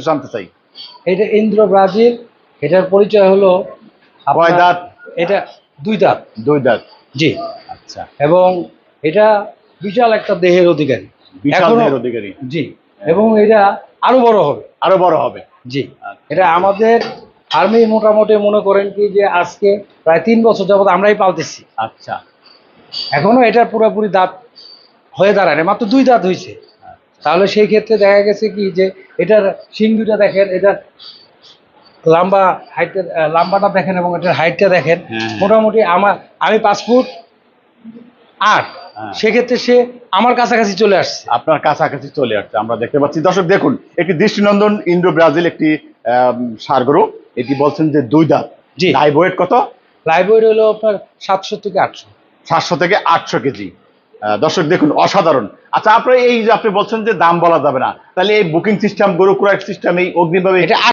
জানতে চাই। এটা ইন্দ্র ব্রাজিল। এটার পরিচয় হলো কয় দাঁত? এটা 2 দাঁত। 2 দাঁত। জি। আচ্ছা। এবং এটা বিশাল একটা দেহের অধিকারী। বিশাল দেহের অধিকারী। জি। এবং এটা আরো বড় হবে। আরো বড় হবে। জি। এটা আমাদের ফার্মে মোটামুটি মনে করেন কি যে আজকে প্রায় 3 বছর যাবত আমরাই পালতেছি। আচ্ছা। এখনো এটা পুরোপুরি দাঁত হয়ে দাঁড়ায় না, মাত্র 2 দাঁত হয়েছে। তাহলে সেই ক্ষেত্রে দেখা গেছে কি যে এটার শিং দুটা দেখেন, এটার লম্বা হাইটের লম্বাটা দেখেন এবং এটার হাইটটা দেখেন। মোটামুটি আমি 5 ফুট 8, সেক্ষেত্রে সে আমার কাছাকাছি চলে আসছে। আপনার কাছাকাছি চলে আসছে আমরা দেখতে পাচ্ছি। দর্শক দেখুন, একটি দৃষ্টিনন্দন ইন্দ্র ব্রাজিল একটি ষাঁড় গরু। এটি বলছেন যে 2 দাঁত। জি। লাইভ ওয়েট কত? লাইভ ওয়েট হলো আপনার 700 থেকে 800। 700 থেকে 800 কেজি। দর্শক দেখুন, অসাধারণ। আচ্ছা, আপনার এই যে আপনি বলছেন যে দাম বলা যাবে না, তাহলে এই বুকিং সিস্টেম, গরু ক্রয় সিস্টেম, এই অগ্রিমভাবে এটা